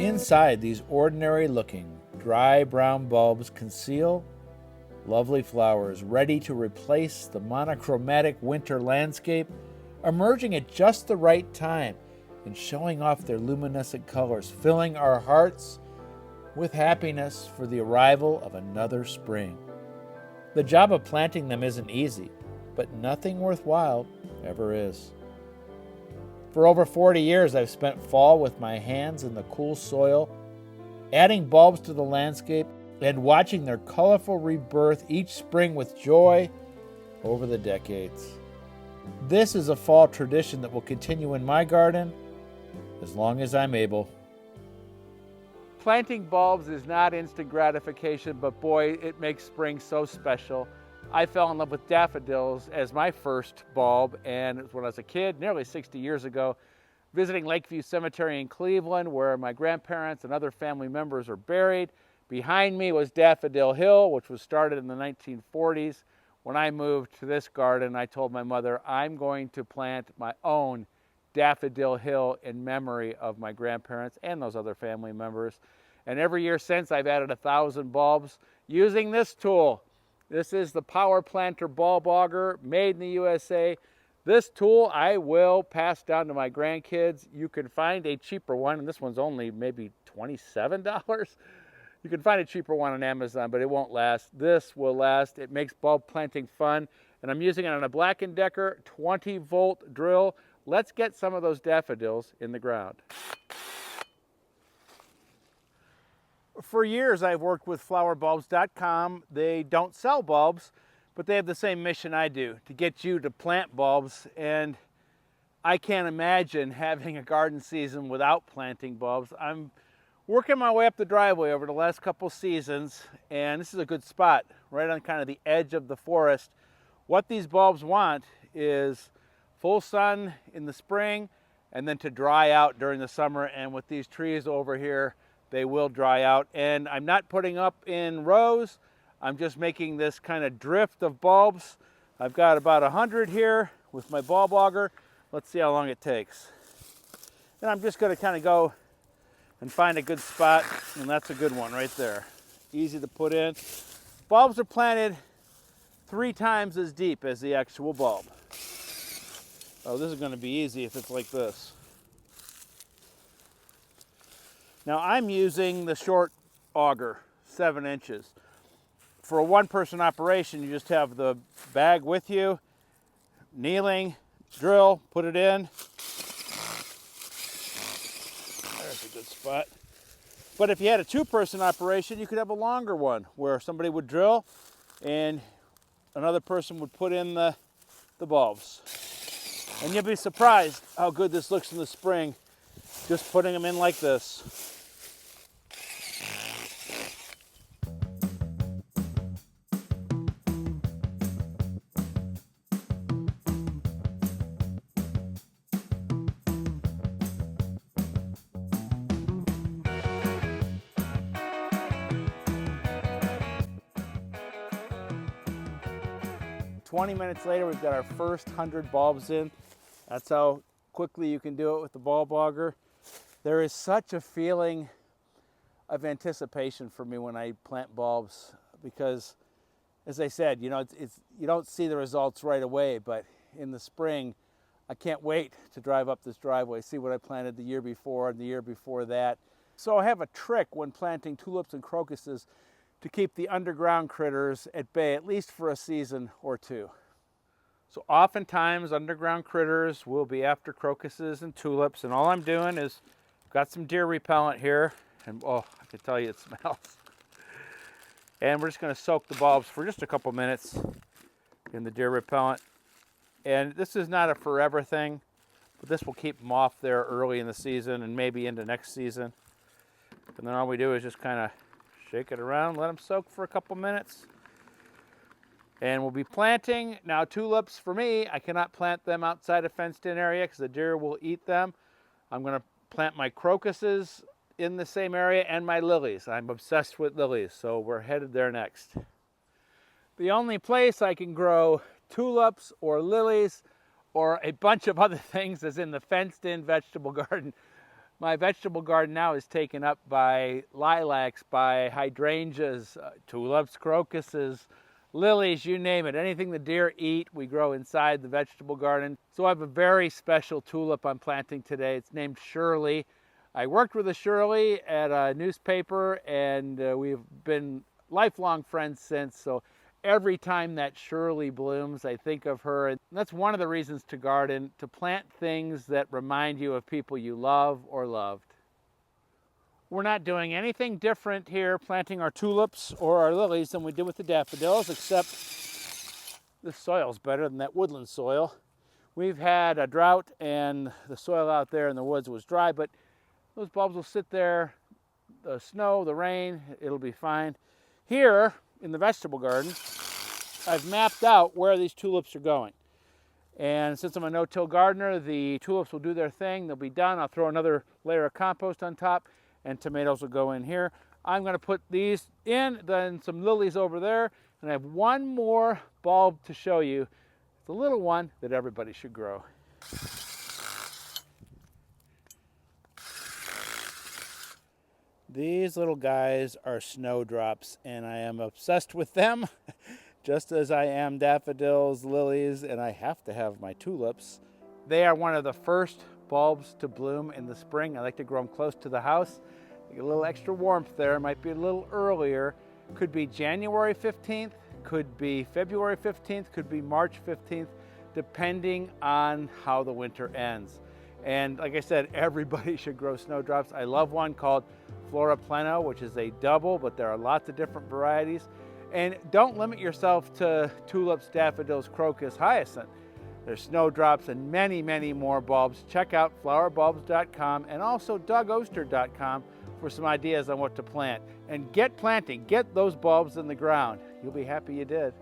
Inside these ordinary-looking, dry brown bulbs conceal lovely flowers ready to replace the monochromatic winter landscape, emerging at just the right time and showing off their luminescent colors, filling our hearts with happiness for the arrival of another spring. The job of planting them isn't easy, but nothing worthwhile ever is. For over 40 years, I've spent fall with my hands in the cool soil, adding bulbs to the landscape and watching their colorful rebirth each spring with joy over the decades. This is a fall tradition that will continue in my garden as long as I'm able. Planting bulbs is not instant gratification, but boy, it makes spring so special. I fell in love with daffodils as my first bulb, and it was when I was a kid, nearly 60 years ago, visiting Lakeview Cemetery in Cleveland, where my grandparents and other family members are buried. Behind me was Daffodil Hill, which was started in the 1940s. When I moved to this garden, I told my mother, I'm going to plant my own Daffodil Hill in memory of my grandparents and those other family members. And every year since, I've added 1,000 bulbs using this tool. This is the Power Planter Bulb Auger, made in the USA. This tool I will pass down to my grandkids. You can find a cheaper one, and this one's only maybe $27. You can find a cheaper one on Amazon, but it won't last. This will last. It makes bulb planting fun, and I'm using it on a Black & Decker 20-volt drill. Let's get some of those daffodils in the ground. For years, I've worked with flowerbulbs.com. They don't sell bulbs, but they have the same mission I do, to get you to plant bulbs. And I can't imagine having a garden season without planting bulbs. I'm working my way up the driveway over the last couple seasons, and this is a good spot, right on kind of the edge of the forest. What these bulbs want is full sun in the spring, and then to dry out during the summer. And with these trees over here, they will dry out. And I'm not putting up in rows. I'm just making this kind of drift of bulbs. I've got about 100 here with my bulb auger. Let's see how long it takes. And I'm just going to kind of go and find a good spot, and that's a good one right there. Easy to put in. Bulbs are planted 3 times as deep as the actual bulb. Oh, this is going to be easy if it's like this. Now I'm using the short auger, 7 inches. For a one-person operation, you just have the bag with you, kneeling, drill, put it in. There's a good spot. But if you had a 2-person operation, you could have a longer one where somebody would drill and another person would put in the bulbs. And you'll be surprised how good this looks in the spring, just putting them in like this. 20 minutes later, we've got our first 100 bulbs in. That's how quickly you can do it with the bulb auger. There is such a feeling of anticipation for me when I plant bulbs because, as I said, you don't see the results right away, but in the spring, I can't wait to drive up this driveway, see what I planted the year before and the year before that. So I have a trick when planting tulips and crocuses to keep the underground critters at bay, at least for a season or two. So oftentimes underground critters will be after crocuses and tulips, and all I'm doing is got some deer repellent here, and oh, I can tell you it smells. And we're just going to soak the bulbs for just a couple minutes in the deer repellent. And this is not a forever thing, but this will keep them off there early in the season and maybe into next season. And then all we do is just kind of shake it around, let them soak for a couple minutes. And we'll be planting. Now tulips, for me, I cannot plant them outside a fenced-in area because the deer will eat them. I'm going to plant my crocuses in the same area and my lilies. I'm obsessed with lilies, so we're headed there next. The only place I can grow tulips or lilies or a bunch of other things is in the fenced-in vegetable garden. My vegetable garden now is taken up by lilacs, by hydrangeas, tulips, crocuses, lilies, you name it. Anything the deer eat, we grow inside the vegetable garden. So I have a very special tulip I'm planting today. It's named Shirley. I worked with a Shirley at a newspaper, and we've been lifelong friends since. So every time that Shirley blooms, I think of her. And that's one of the reasons to garden, to plant things that remind you of people you love or loved. We're not doing anything different here planting our tulips or our lilies than we did with the daffodils, except this soil's better than that woodland soil. We've had a drought and the soil out there in the woods was dry, but those bulbs will sit there, the snow, the rain, it'll be fine. Here in the vegetable garden, I've mapped out where these tulips are going. And since I'm a no-till gardener, the tulips will do their thing, they'll be done. I'll throw another layer of compost on top, and tomatoes will go in here. I'm going to put these in, then some lilies over there, and I have one more bulb to show you. It's a little one that everybody should grow. These little guys are snowdrops, and I am obsessed with them, just as I am daffodils, lilies, and I have to have my tulips. They are one of the first bulbs to bloom in the spring. I like to grow them close to the house. Get a little extra warmth there, might be a little earlier. Could be January 15th, could be February 15th, could be March 15th, depending on how the winter ends. And like I said, everybody should grow snowdrops. I love one called Flora Pleno, which is a double, but there are lots of different varieties. And don't limit yourself to tulips, daffodils, crocus, hyacinth. There's snowdrops and many, many more bulbs. Check out flowerbulbs.com and also DougOster.com for some ideas on what to plant. And get planting, get those bulbs in the ground. You'll be happy you did.